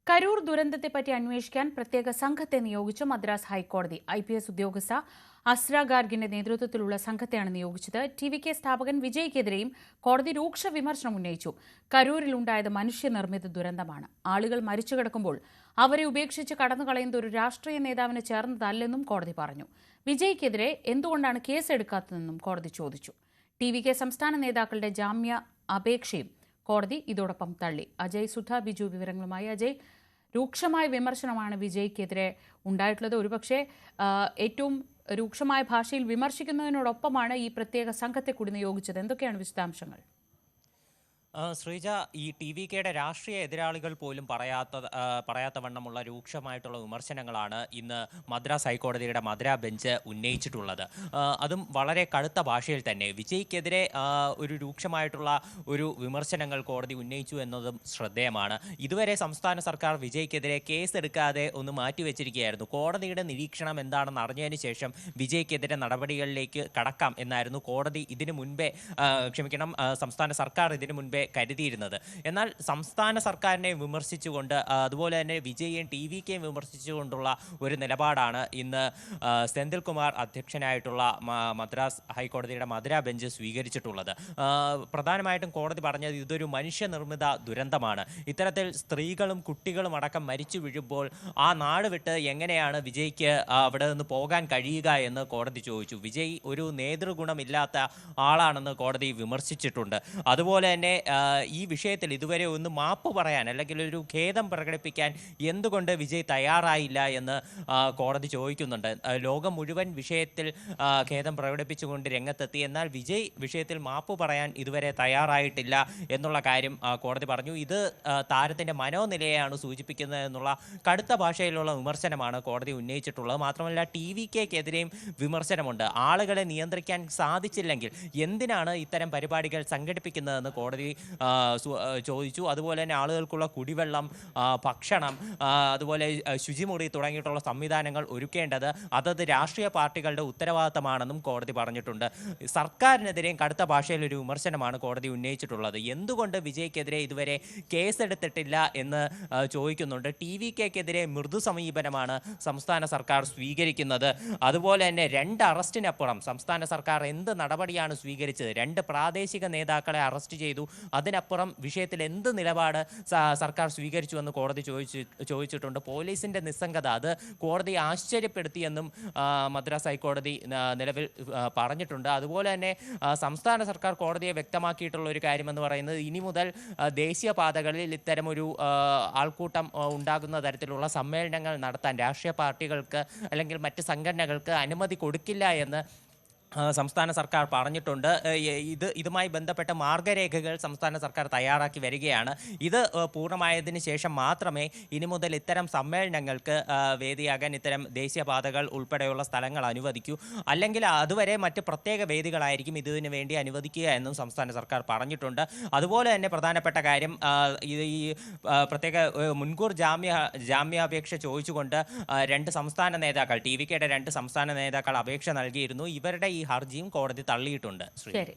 കരൂർ ദുരന്തത്തെപ്പറ്റി അന്വേഷിക്കാൻ പ്രത്യേക സംഘത്തെ നിയോഗിച്ച മദ്രാസ് ഹൈക്കോടതി. IPS ഉദ്യോഗസ്ഥ അസ്ര ഗാർഗിന്റെ നേതൃത്വത്തിലുള്ള സംഘത്തെയാണ് നിയോഗിച്ചത്. TVK സ്ഥാപകൻ വിജയ്ക്കെതിരെയും കോടതി രൂക്ഷ വിമർശനം ഉന്നയിച്ചു. കരൂരിലുണ്ടായത് മനുഷ്യനിർമ്മിത ദുരന്തമാണ്. ആളുകൾ മരിച്ചു കിടക്കുമ്പോൾ അവരെ ഉപേക്ഷിച്ച് കടന്നുകളയുന്നത് ഒരു രാഷ്ട്രീയ നേതാവിന് ചേർന്നതല്ലെന്നും കോടതി പറഞ്ഞു. വിജയ്ക്കെതിരെ എന്തുകൊണ്ടാണ് കേസെടുക്കാത്തതെന്നും കോടതി ചോദിച്ചു. TVK സംസ്ഥാന നേതാക്കളുടെ ജാമ്യ അപേക്ഷയും കോടതി ഇതോടൊപ്പം തള്ളി. അജയ് സുധ ബിജു വിവരങ്ങളുമായി. അജയ്, രൂക്ഷമായ വിമർശനമാണ് വിജയ്ക്കെതിരെ ഉണ്ടായിട്ടുള്ളത്. ഒരുപക്ഷെ ഏറ്റവും രൂക്ഷമായ ഭാഷയിൽ വിമർശിക്കുന്നതിനോടൊപ്പമാണ് ഈ പ്രത്യേക സംഘത്തെ കൂടി നിയോഗിച്ചത്. എന്തൊക്കെയാണ് വിശദാംശങ്ങൾ? ശ്രീജ, ഈ TVKയുടെ രാഷ്ട്രീയ എതിരാളികൾ പോലും പറയാത്ത വണ്ണമുള്ള രൂക്ഷമായിട്ടുള്ള വിമർശനങ്ങളാണ് ഇന്ന് മദ്രാസ് ഹൈക്കോടതിയുടെ മദ്രാ ബെഞ്ച് ഉന്നയിച്ചിട്ടുള്ളത്. അതും വളരെ കടുത്ത ഭാഷയിൽ തന്നെ. വിജയ്ക്കെതിരെ ഒരു രൂക്ഷമായിട്ടുള്ള ഒരു വിമർശനങ്ങൾ കോടതി ഉന്നയിച്ചു എന്നതും ശ്രദ്ധേയമാണ്. ഇതുവരെ സംസ്ഥാന സർക്കാർ വിജയ്ക്കെതിരെ കേസെടുക്കാതെ ഒന്ന് മാറ്റിവെച്ചിരിക്കുകയായിരുന്നു. കോടതിയുടെ നിരീക്ഷണം എന്താണെന്ന് അറിഞ്ഞതിന് ശേഷം വിജയ്ക്കെതിരെ നടപടികളിലേക്ക് കടക്കാം എന്നായിരുന്നു കോടതി സംസ്ഥാന സർക്കാർ ഇതിനു മുൻപേ കരുതിയിരുന്നത്. എന്നാൽ സംസ്ഥാന സർക്കാരിനെ വിമർശിച്ചുകൊണ്ട് അതുപോലെ തന്നെ വിജയും TVKയും വിമർശിച്ചുകൊണ്ടുള്ള ഒരു നിലപാടാണ് ഇന്ന് സെന്തിൽകുമാർ അധ്യക്ഷനായിട്ടുള്ള മദ്രാസ് ഹൈക്കോടതിയുടെ മദ്രാ ബെഞ്ച് സ്വീകരിച്ചിട്ടുള്ളത്. പ്രധാനമായിട്ടും കോടതി പറഞ്ഞത് ഇതൊരു മനുഷ്യനിർമ്മിത ദുരന്തമാണ്. ഇത്തരത്തിൽ സ്ത്രീകളും കുട്ടികളും അടക്കം മരിച്ചു വീഴുമ്പോൾ ആ നാട് വിട്ട് എങ്ങനെയാണ് വിജയ്ക്ക് അവിടെ നിന്ന് പോകാൻ കഴിയുക എന്ന് കോടതി ചോദിച്ചു. വിജയ് ഒരു നേതൃഗുണമില്ലാത്ത ആളാണെന്ന് കോടതി വിമർശിച്ചിട്ടുണ്ട്. അതുപോലെ തന്നെ ഈ വിഷയത്തിൽ ഇതുവരെ ഒന്ന് മാപ്പ് പറയാൻ അല്ലെങ്കിൽ ഒരു ഖേദം പ്രകടിപ്പിക്കാൻ എന്തുകൊണ്ട് വിജയ് തയ്യാറായില്ല എന്ന് കോടതി ചോദിക്കുന്നുണ്ട്. ലോകം മുഴുവൻ വിഷയത്തിൽ ഖേദം പ്രകടിപ്പിച്ചുകൊണ്ട് രംഗത്തെത്തി. എന്നാൽ വിജയ് വിഷയത്തിൽ മാപ്പ് പറയാൻ ഇതുവരെ തയ്യാറായിട്ടില്ല എന്നുള്ള കാര്യം കോടതി പറഞ്ഞു. ഇത് താരത്തിൻ്റെ മനോനിലയെയാണ് സൂചിപ്പിക്കുന്നത് എന്നുള്ള കടുത്ത ഭാഷയിലുള്ള വിമർശനമാണ് കോടതി ഉന്നയിച്ചിട്ടുള്ളത്. മാത്രമല്ല TVKക്കെതിരെയും വിമർശനമുണ്ട്. ആളുകളെ നിയന്ത്രിക്കാൻ സാധിച്ചില്ലെങ്കിൽ എന്തിനാണ് ഇത്തരം പരിപാടികൾ സംഘടിപ്പിക്കുന്നതെന്ന് കോടതി ചോദിച്ചു. അതുപോലെ തന്നെ ആളുകൾക്കുള്ള കുടിവെള്ളം, ഭക്ഷണം, അതുപോലെ ശുചിമുറി തുടങ്ങിയിട്ടുള്ള സംവിധാനങ്ങൾ ഒരുക്കേണ്ടത് അതത് രാഷ്ട്രീയ പാർട്ടികളുടെ ഉത്തരവാദിത്തമാണെന്നും കോടതി പറഞ്ഞിട്ടുണ്ട്. സർക്കാരിനെതിരെയും കടുത്ത ഭാഷയിൽ ഒരു വിമർശനമാണ് കോടതി ഉന്നയിച്ചിട്ടുള്ളത്. എന്തുകൊണ്ട് വിജയ്ക്കെതിരെ ഇതുവരെ കേസെടുത്തിട്ടില്ല എന്ന് ചോദിക്കുന്നുണ്ട്. TVKക്കെതിരെ മൃദു സമീപനമാണ് സംസ്ഥാന സർക്കാർ സ്വീകരിക്കുന്നത്. അതുപോലെ തന്നെ 2 അറസ്റ്റിനപ്പുറം സംസ്ഥാന സർക്കാർ എന്ത് നടപടിയാണ് സ്വീകരിച്ചത്? 2 പ്രാദേശിക നേതാക്കളെ അറസ്റ്റ് ചെയ്തു. അതിനപ്പുറം വിഷയത്തിൽ എന്ത് നിലപാട് സർക്കാർ സ്വീകരിച്ചുവെന്ന് കോടതി ചോദിച്ചിട്ടുണ്ട്. പോലീസിൻ്റെ നിസ്സംഗത അത് കോടതി ആശ്ചര്യപ്പെടുത്തിയെന്നും മദ്രാസ് ഹൈക്കോടതി നിലവിൽ പറഞ്ഞിട്ടുണ്ട്. അതുപോലെ തന്നെ സംസ്ഥാന സർക്കാർ കോടതിയെ വ്യക്തമാക്കിയിട്ടുള്ള ഒരു കാര്യമെന്ന് പറയുന്നത് ഇനി മുതൽ ദേശീയപാതകളിൽ ഇത്തരമൊരു ആൾക്കൂട്ടം ഉണ്ടാകുന്ന തരത്തിലുള്ള സമ്മേളനങ്ങൾ നടത്താൻ രാഷ്ട്രീയ പാർട്ടികൾക്ക് അല്ലെങ്കിൽ മറ്റ് സംഘടനകൾക്ക് അനുമതി കൊടുക്കില്ല എന്ന് സംസ്ഥാന സർക്കാർ പറഞ്ഞിട്ടുണ്ട്. ഇതുമായി ബന്ധപ്പെട്ട മാർഗരേഖകൾ സംസ്ഥാന സർക്കാർ തയ്യാറാക്കി വരികയാണ്. ഇത് പൂർണ്ണമായതിന് ശേഷം മാത്രമേ ഇനി മുതൽ ഇത്തരം സമ്മേളനങ്ങൾക്ക് വേദിയാകാൻ ഇത്തരം ദേശീയപാതകൾ ഉൾപ്പെടെയുള്ള സ്ഥലങ്ങൾ അനുവദിക്കൂ. അല്ലെങ്കിൽ അതുവരെ മറ്റ് പ്രത്യേക വേദികളായിരിക്കും ഇതിനു വേണ്ടി അനുവദിക്കുക എന്നും സംസ്ഥാന സർക്കാർ പറഞ്ഞിട്ടുണ്ട്. അതുപോലെ തന്നെ പ്രധാനപ്പെട്ട കാര്യം ഈ പ്രത്യേക മുൻകൂർ ജാമ്യാപേക്ഷ ചോദിച്ചുകൊണ്ട് 2 സംസ്ഥാന നേതാക്കൾ TVKയുടെ 2 സംസ്ഥാന നേതാക്കൾ അപേക്ഷ നൽകിയിരുന്നു. ഇവരുടെ ഈ ഹർജിയും കോടതി തള്ളിയിട്ടുണ്ട്. ശരി.